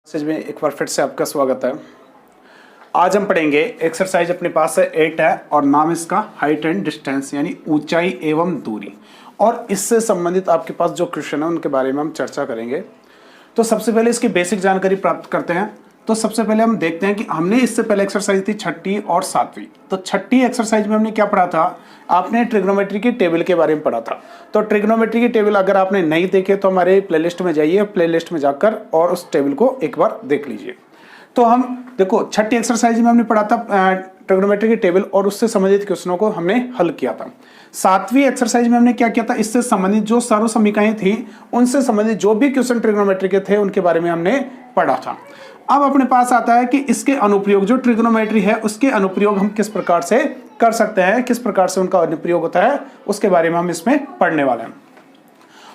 Message में एक बार फिर से आपका स्वागत है। आज हम पढ़ेंगे एक्सरसाइज अपने पास है 8 है और नाम इसका हाइट एंड डिस्टेंस यानी ऊंचाई एवं दूरी, और इससे संबंधित आपके पास जो क्वेश्चन है उनके बारे में हम चर्चा करेंगे। तो सबसे पहले इसकी बेसिक जानकारी प्राप्त करते हैं। तो सबसे पहले हम देखते हैं कि हमने इससे पहले एक्सरसाइज थी छठी और सातवीं। तो छठी एक्सरसाइज में हमने क्या पढ़ा था, आपने ट्रिग्नोमेट्री की टेबल के बारे में पढ़ा था। तो ट्रिग्नोमेट्री की टेबल अगर आपने नहीं देखे तो हमारे प्लेलिस्ट में जाइए, प्लेलिस्ट में जाकर और उस टेबल को एक बार देख लीजिए। तो हम देखो छठी एक्सरसाइज में हमने पढ़ा था ट्रिग्नोमेट्री की टेबल और उससे संबंधित क्वेश्चनों को हमने हल किया था। सातवीं एक्सरसाइज में हमने क्या किया था, इससे संबंधित जो सर्व समीकरणें थी उनसे संबंधित जो भी क्वेश्चन ट्रिग्नोमेट्री के थे उनके बारे में हमने पढ़ा था। अब अपने पास आता है कि इसके अनुप्रयोग, जो ट्रिग्नोमेट्री है उसके अनुप्रयोग हम किस प्रकार से कर सकते हैं, किस प्रकार से उनका अनुप्रयोग होता है, उसके बारे में हम इसमें पढ़ने वाले हैं।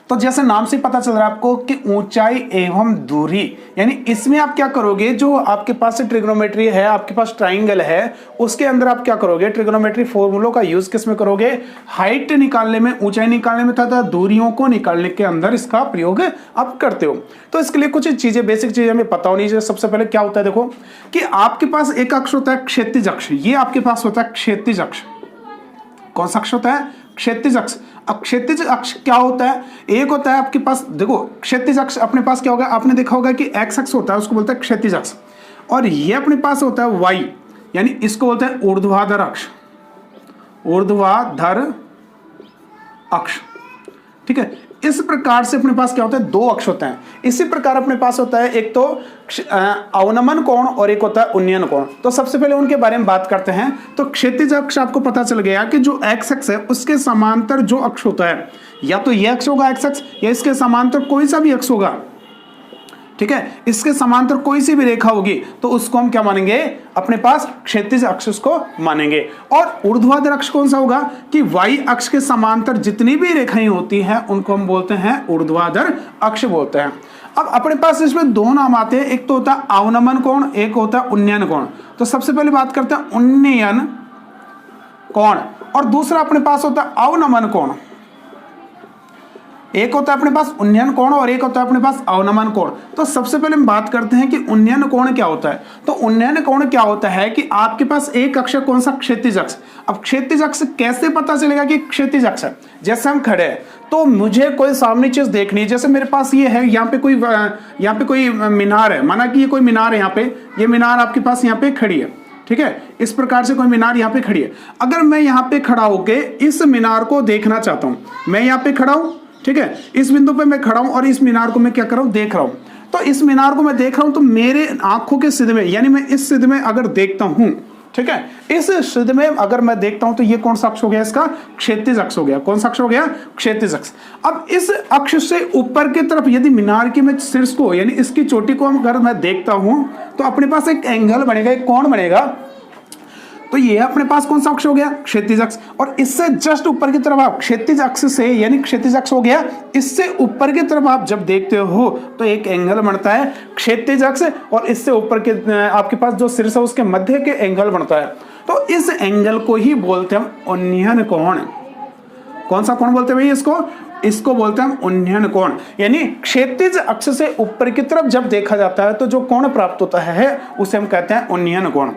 तो जैसे नाम से पता चल रहा है आपको कि ऊंचाई एवं दूरी, यानी इसमें आप क्या करोगे, जो आपके पास ट्रिग्नोमेट्री है, आपके पास ट्राइंगल है, उसके अंदर आप क्या करोगे, ट्रिग्नोमेट्री फॉर्मूलों का यूज किसमें करोगे, हाइट निकालने में, ऊंचाई निकालने में तथा दूरियों को निकालने के अंदर इसका प्रयोग आप करते हो। तो इसके लिए कुछ चीजें, बेसिक चीजें हमें पता होनी चाहिए। सबसे पहले क्या होता है, देखो कि आपके पास एक अक्ष होता है क्षैतिज अक्ष, ये आपके पास होता है क्षैतिज अक्ष। कौन सा अक्ष होता है, क्षैतिज अक्ष। अब क्षैतिज अक्ष क्या होता है, एक होता है आपके पास, देखो क्षैतिज अक्ष अपने पास क्या होगा, आपने देखा होगा कि एक्स अक्ष होता है, उसको बोलते हैं क्षैतिज अक्ष, और ये अपने पास होता है वाई, यानी इसको बोलते हैं ऊर्ध्वाधर अक्ष, ऊर्ध्वाधर अक्ष। ठीक है, इस प्रकार से अपने पास क्या होता है, दो अक्ष होते हैं। इसी प्रकार अपने पास होता है एक तो अवनमन कोण और एक होता है उन्नयन कोण। तो सबसे पहले उनके बारे में बात करते हैं। तो क्षैतिज अक्ष आपको पता चल गया कि जो एक्स अक्ष है उसके समांतर जो अक्ष होता है, या तो ये अक्ष होगा एक्स अक्ष, या इसके समांतर कोई सा भी अक्ष होगा। ठीक है, इसके समांतर कोई सी भी रेखा होगी तो उसको हम क्या मानेंगे, अपने पास क्षैतिज अक्ष को मानेंगे। और ऊर्ध्वाधर अक्ष कौन सा होगा कि वाई अक्ष के समांतर जितनी भी रेखाएं होती हैं उनको हम बोलते हैं ऊर्ध्वाधर अक्ष बोलते हैं। अब अपने पास इसमें दो नाम आते हैं, एक तो होता है अवनमन कोण, एक होता है उन्नयन कोण। तो सबसे पहले बात करते हैं उन्नयन कोण, और दूसरा अपने पास होता है अवनमन कोण। एक होता है अपने पास उन्नयन कोण और एक होता है अपने पास अवनमन कोण। तो सबसे पहले हम बात करते हैं कि उन्नयन कोण क्या होता है। तो उन्नयन कोण क्या होता है कि आपके पास एक अक्ष कौन सा, क्षैतिज अक्ष। अब क्षैतिज अक्ष कैसे पता चलेगा कि क्षैतिज अक्ष है, जैसे हम खड़े हैं तो मुझे कोई सामने चीज देखनी है, जैसे मेरे पास ये है, यहाँ पे कोई मीनार है, माना कि ये कोई मीनार है, यहाँ पे ये मीनार आपके पास यहाँ पे खड़ी है। ठीक है, इस प्रकार से कोई मीनार यहाँ पे खड़ी है। अगर मैं यहाँ पे खड़ा होके इस मीनार को देखना चाहता हूँ, मैं यहाँ पे खड़ा हूँ, ठीक है, इस बिंदु पे मैं खड़ा हूं और इस मीनार को मैं क्या कर रहा हूं, देख रहा हूं। तो इस मीनार को मैं देख रहा हूं तो मेरे आंखों के सिद्ध में, यानी मैं इस सिद्ध में अगर देखता हूं, ठीक है, इस सिद्ध में अगर मैं देखता हूं तो ये कौन सा अक्ष हो गया, इसका क्षैतिज अक्ष हो गया। कौन सा अक्ष हो गया, क्षैतिज अक्ष। अब इस अक्ष से ऊपर की तरफ यदि मीनार की मैं शीर्ष को, यानी इसकी चोटी को अगर मैं देखता हूं तो अपने पास एक एंगल बनेगा, एक कोण बनेगा। तो ये अपने पास कौन सा अक्ष हो गया, क्षैतिज अक्ष। और इससे जस्ट ऊपर की तरफ आप क्षैतिज अक्ष से, यानी क्षैतिज अक्ष हो गया, इससे ऊपर की तरफ आप जब देखते हो तो एक एंगल बनता है क्षैतिज अक्ष, और इससे ऊपर के आपके पास जो शीर्ष है उसके मध्य के एंगल बनता है। तो इस एंगल को ही बोलते हैं उन्नयन कोण। कौन सा कोण बोलते हैं भाई इसको, इसको बोलते हैं उन्नयन कोण। यानी क्षैतिज अक्ष से ऊपर की तरफ जब देखा जाता है तो जो कोण प्राप्त होता है उसे हम कहते हैं उन्नयन कोण।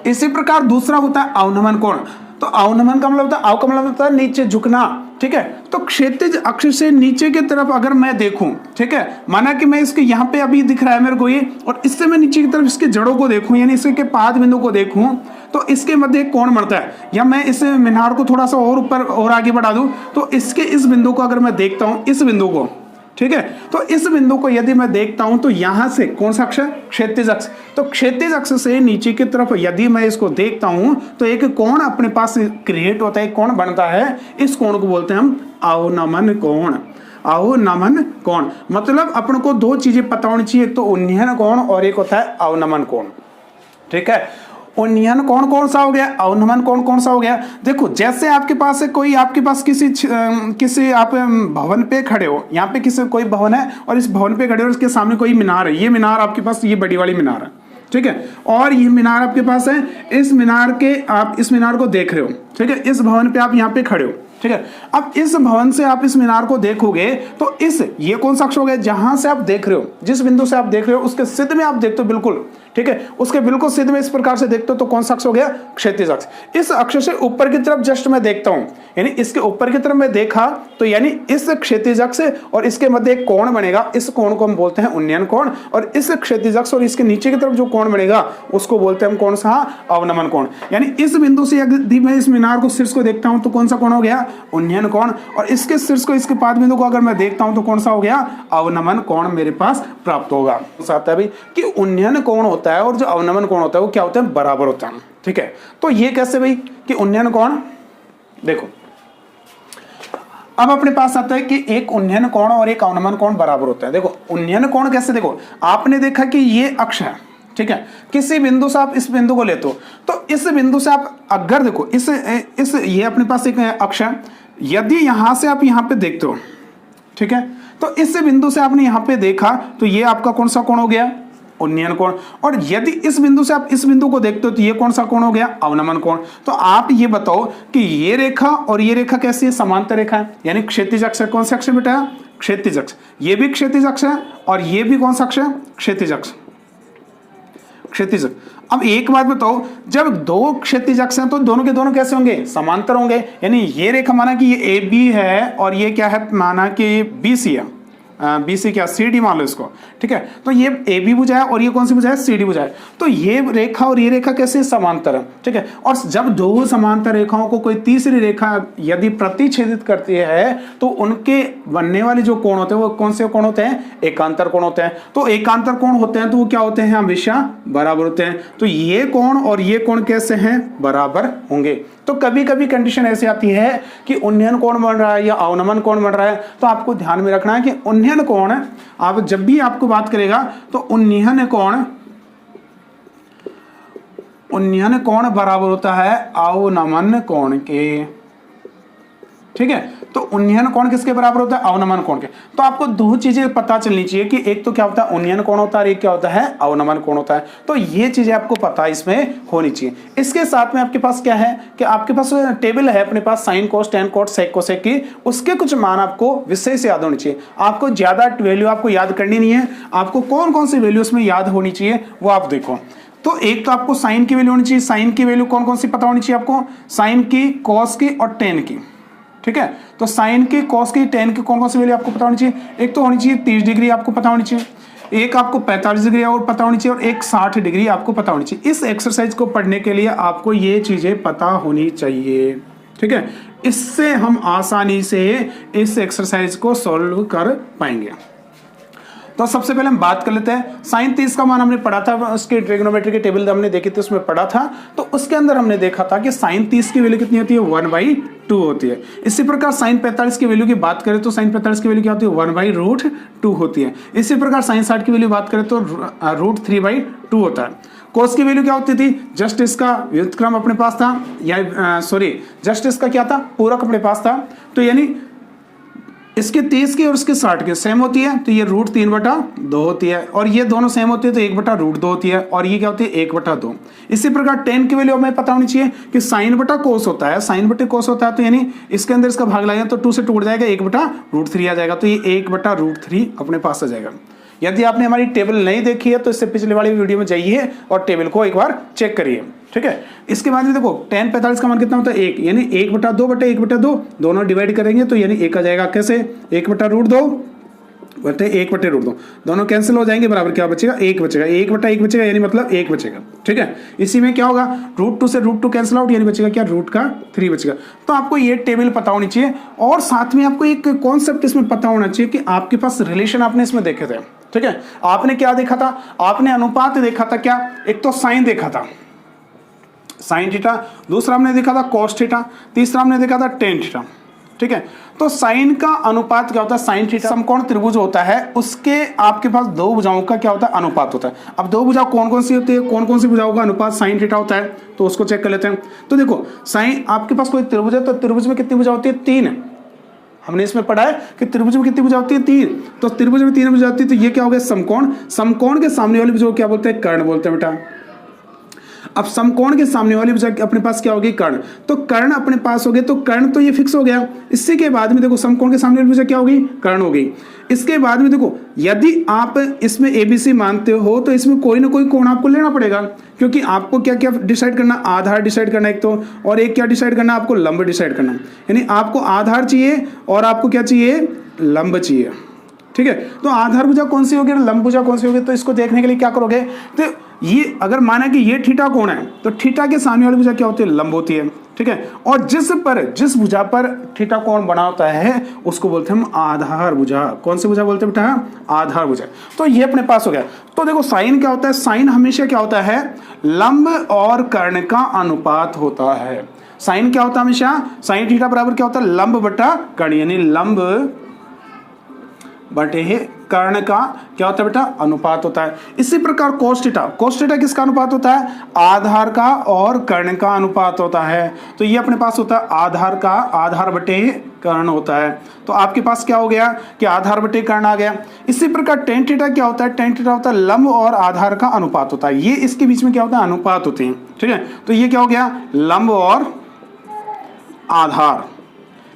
इसी प्रकार दूसरा होता है अवनमन कोण। तो अवनमन का मतलब होता है, अव का मतलब होता है नीचे झुकना। ठीक है, तो क्षैतिज अक्ष से नीचे की तरफ अगर मैं देखूं, ठीक है, माना कि मैं इसके यहाँ पे अभी दिख रहा है मेरे को ये, और इससे मैं नीचे की तरफ इसके जड़ों को देखूं, यानी इसके पाद बिंदु को देखूं, तो इसके मध्य एक कोण बनता है। या मैं इस मीनार को थोड़ा सा और ऊपर और आगे बढ़ा दूं तो इसके इस बिंदु को अगर मैं देखता हूं, इस बिंदु को, ठीक है, तो इस बिंदु को यदि मैं देखता हूं तो यहां से कौन सा अक्ष है, क्षैतिज अक्ष। तो क्षैतिज अक्ष से नीचे की तरफ यदि मैं इसको देखता हूं तो एक कोण अपने पास क्रिएट होता है, एक कोण बनता है। इस कोण को बोलते हैं हम अवनमन कोण। अवनमन कोण मतलब अपन को दो चीजें पता होनी चाहिए, एक तो उन्नयन कोण और एक होता है अवनमन कोण। ठीक है, उन्नयन कोण कौन सा हो गया, अवनमन कोण कौन सा हो गया। देखो जैसे आपके पास है कोई, आपके पास किसी आप भवन पे खड़े हो, यहाँ पे किसी कोई भवन है और इस भवन पे खड़े हो, इसके सामने कोई मीनार है, ये मीनार आपके पास, ये बड़ी वाली मीनार है, ठीक है, और ये मीनार आपके पास है, इस मीनार के आप इस मीनार को देख रहे हो, ठीक है, इस भवन पे आप यहाँ पे खड़े हो, ठीक है। अब इस भवन से आप इस मीनार को देखोगे तो ये कौन सा अक्ष हो गया, जहां से आप देख रहे हो, जिस बिंदु से आप देख रहे हो उसके सिद्ध में आप देखते हो, बिल्कुल ठीक है, उसके बिल्कुल सिद्ध में इस प्रकार से देखते हो तो कौन सा अक्ष हो गया, क्षैतिज अक्ष। इस अक्ष से ऊपर की तरफ जस्ट मैं देखता हूं, यानी इसके ऊपर की तरफ मैं देखा तो यानी इस क्षैतिज अक्ष और इसके मध्य एक कोण बनेगा, इस कोण को हम बोलते हैं उन्नयन कोण, और इस क्षैतिज अक्ष और इसके नीचे की तरफ जो कोण बनेगा उसको बोलते हैं हम कौन सा, अवनमन कोण। यानी इस बिंदु से यदि मैं इस मीनार को शीर्ष को देखता हूं तो कौन सा कोण हो गया, उन्नयन कोण, और इसके शीर्ष को, इसके पाद बिंदु को अगर मैं देखता हूं तो कौन सा हो गया, अवनमन कोण मेरे पास प्राप्त होगा। आता है भाई कि उन्नयन कोण होता है और जो अवनमन कोण होता है वो क्या होता है, बराबर होता है, ठीक है। तो ये कैसे भाई कि उन्नयन कोण, देखो अब अपने पास आता है कि एक उन्नयन कोण और एक अवनमन कोण बराबर होता है। देखो उन्नयन कोण कैसे, देखो आपने देखा कि ये अक्ष है, ठीक है, किसी बिंदु से आप इस बिंदु को लेते हो तो इस बिंदु से आप अगर देखो इस ये अपने पास एक अक्ष है, यदि यहां से आप यहां पे देखते हो, ठीक है, तो इस बिंदु से आपने यहां पे देखा तो ये आपका कौन सा कोण हो गया, उन्नयन कोण, और यदि इस बिंदु से आप इस बिंदु को देखते हो तो ये कौन सा कोण हो गया, अवनमन कोण। तो आप ये बताओ कि ये रेखा और ये रेखा कैसी है, समांतर रेखा है, यानी क्षैतिज अक्ष है। कौन सा अक्ष बेटा, क्षैतिज अक्ष, ये भी क्षैतिज अक्ष है और ये भी कौन सा अक्ष है, क्षैतिज अक्ष, क्षैतिज। अब एक बात बताओ, जब दो क्षैतिज अक्ष हैं तो दोनों के दोनों कैसे होंगे, समांतर होंगे, यानी ये रेखा माना कि ये ए बी है और ये क्या है, माना कि बी सी है, BC क्या, CD मान लो इसको, ठीक है। तो ये AB भुजा है और ये कौन सी भुजा है, CD भुजा है। तो ये रेखा और ये रेखा कैसे समांतर है, ठीक है। और जब दो समांतर रेखाओं को कोई तीसरी रेखा यदि प्रतिच्छेदित करती है तो उनके बनने वाले जो कोण होते हैं वो कौन से कोण होते हैं, एकांतर कोण होते हैं। तो एकांतर कोण होते हैं तो वो क्या होते हैं, हमेशा बराबर होते हैं। तो ये कोण और ये कोण कैसे हैं, बराबर होंगे। तो कभी कभी कंडीशन ऐसी आती है कि उन्नयन कोण बन रहा है या अवनमन कोण बन रहा है, तो आपको ध्यान में रखना है कि उन्नयन कोण, आप जब भी आपको बात करेगा तो उन्नयन कोण बराबर होता है अवनमन कोण के, ठीक है। तो उन्नयन कोण किसके बराबर होता है, अवनमन कोण के। तो आपको दो चीजें पता चलनी चाहिए कि एक तो क्या होता है उन्नयन कोण होता है और एक क्या होता है, अवनमन कोण होता है। तो ये चीजें आपको पता इसमें होनी चाहिए। इसके साथ में आपके पास क्या है कि आपके पास टेबल है अपने पास साइन कोस, टेन कोस, सेक कोसेक की, उसके कुछ मान आपको विषय से याद होनी चाहिए। आपको ज्यादा वैल्यू आपको याद करनी नहीं है, आपको कौन कौन सी वैल्यू उसमें याद होनी चाहिए वो आप देखो। तो एक तो आपको साइन की वैल्यू होनी चाहिए, साइन की वैल्यू कौन कौन सी पता होनी चाहिए आपको, साइन की, कॉस की और टेन की, ठीक है। तो साइन की, कॉस की, टेन की कौन कौन सी वैल्यू आपको पता होनी चाहिए, एक तो होनी चाहिए 30 डिग्री आपको पता होनी चाहिए, एक आपको 45 डिग्री और पता होनी चाहिए और एक 60 डिग्री आपको पता होनी चाहिए। इस एक्सरसाइज को पढ़ने के लिए आपको ये चीजें पता होनी चाहिए, ठीक है। इससे हम आसानी से इस एक्सरसाइज को सॉल्व कर पाएंगे। तो सबसे पहले हम बात कर लेते हैं साइन 30 का मान हमने पढ़ा था, उसके ट्रिग्नोमेट्री के टेबल हमने देखी थी, उसमें पढ़ा था। तो उसके अंदर हमने देखा था कि साइन 30 की वैल्यू कितनी होती है, 1/2 होती है। इसी प्रकार साइन 45 की वैल्यू की बात करें तो साइन 45 की वैल्यू क्या होती है, 1/√2 होती है। इसी प्रकार साइन 60 की वैल्यू बात करें तो √3/2 होता है। कोस की वैल्यू क्या होती थी, जस्ट इसका व्युत्क्रम अपने पास था, या जस्ट इसका क्या था, पूरक अपने पास था। तो यानी इसके 30 की और इसके 60 की सेम होती है, तो ये √3/2 होती है, और ये दोनों सेम होती है तो 1/√2 होती है, और ये क्या होती है 1/2। इसी प्रकार टेन की वैल्यू हमें पता होनी चाहिए कि साइन बटा कोस होता है, साइन बटे कोस होता है, तो यानी इसके अंदर इसका भाग लगाएंगे तो 2 से टूट जाएगा, 1/√3 आ जाएगा, तो ये 1/√3 अपने पास आ जाएगा। यदि आपने हमारी टेबल नहीं देखी है तो इससे पिछले वाली वीडियो में जाइए और टेबल को एक बार चेक करिए, ठीक है। इसके बाद में देखो tan 45 का मान कितना होता है, 1, यानी 1/2 बटे 1/2 दोनों डिवाइड करेंगे तो यानी 1 आ जाएगा। कैसे, 1/√2 बटे 1/√2 दोनों कैंसिल हो जाएंगे, बराबर क्या बचेगा, 1 बचेगा, 1/1 बचेगा, यानी मतलब 1 बचेगा, ठीक है। इसी में क्या होगा, √2 से √2 कैंसिल आउट, यानी बचेगा क्या, √3 बचेगा। तो आपको ये टेबल पता होनी चाहिए, और साथ में आपको एक कॉन्सेप्ट इसमें पता होना चाहिए कि आपके पास रिलेशन आपने इसमें देखे थे, ठीक है। आपने क्या देखा था, आपने अनुपात देखा था, क्या, एक तो साइन देखा था, साइन थीटा, दूसरा हमने देखा था कॉस थीटा, तीसरा हमने देखा था टेन थीटा, ठीक है। तो साइन का अनुपात क्या होता है, साइन थीटा समकोण त्रिभुज होता है, उसके आपके पास दो भुजाओं का क्या होता है, अनुपात होता है। अब दो भुजा कौन कौन सी होती है, कौन कौन सी भुजाओं का अनुपात साइन थीटा होता है, तो उसको चेक कर लेते हैं। तो देखो साइन, आपके पास कोई त्रिभुज है तो त्रिभुज में कितनी भुजा होती है, 3। हमने इसमें पढ़ा है कि त्रिभुज में कितनी भुजा होती है, 3। तो त्रिभुज में 3 भुजा होती है, तो ये क्या हो गया, समकोण। समकोण के सामने वाली भुजा को क्या बोलते हैं, कर्ण बोलते हैं बेटा। अब समकोण के सामने वाली भुजा अपने पास क्या होगी, कर्ण। तो कर्ण अपने पास हो गए, तो कर्ण तो ये फिक्स हो गया। इसी के बाद में देखो समकोण के सामने वाली भुजा क्या होगी, कर्ण होगी। इसके बाद में देखो यदि आप इसमें ABC मानते हो तो इसमें कोई ना कोई कोण आपको लेना पड़ेगा, क्योंकि आपको क्या क्या डिसाइड करना, आधार डिसाइड करना एक तो, और एक क्या डिसाइड करना, आपको लंब डिसाइड करना। यानी आपको आधार चाहिए और आपको क्या चाहिए, लंब चाहिए। ठीक है, तो आधार भुजा कौन सी होगी, लंब भुजा कौन सी होगी, तो इसको देखने के लिए क्या करोगे, तो ये अगर माना कि ये थीटा कोण है तो थीटा के सामने वाली भुजा क्या होती है, लंब होती है। ठीक है, और जिस भुजा पर थीटा कोण बना होता है उसको बोलते हैं हम आधार भुजा। कौन सी भुजा बोलते हैं बेटा, आधार भुजा। तो ये अपने पास हो गया। तो देखो साइन क्या होता है, साइन हमेशा क्या होता है, लंब और कर्ण का अनुपात होता है। साइन क्या होता है हमेशा, साइन थीटा बराबर क्या होता है, लंब बटा कर्ण, यानी लंब बटे कर्ण का क्या होता है बेटा, अनुपात होता है। इसी प्रकार कोस थीटा किसका अनुपात होता है, आधार का और कर्ण का अनुपात होता है। तो ये अपने पास होता है आधार का, आधार बटे कर्ण होता है। तो आपके पास क्या हो गया कि आधार बटे कर्ण आ गया। इसी प्रकार टेन थीटा क्या होता है, टेन थीटा होता है लंब और आधार का अनुपात होता है। ये इसके बीच में क्या होता है, अनुपात होते हैं। ठीक है, तो ये क्या हो गया, लंब और आधार,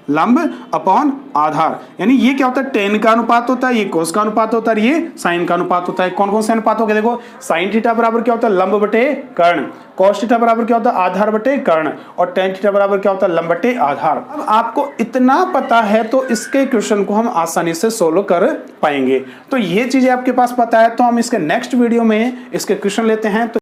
लंब अपॉन आधार, यानी ये क्या होता है, टेन का अनुपात होता है, ये कोस का अनुपात होता है, ये साइन का अनुपात होता है। कौन कौन से अनुपात हो गए, देखो साइन थीटा बराबर क्या होता है, लंब बटे कर्ण, कोस थीटा बराबर क्या होता है, आधार बटे कर्ण, और टेन थीटा बराबर क्या होता है, लंब बटे आधार। अब आपको इतना पता है तो इसके क्वेश्चन को हम आसानी से सोल्व कर पाएंगे। तो ये चीजें आपके पास पता है तो हम इसके नेक्स्ट वीडियो में इसके क्वेश्चन लेते हैं। तो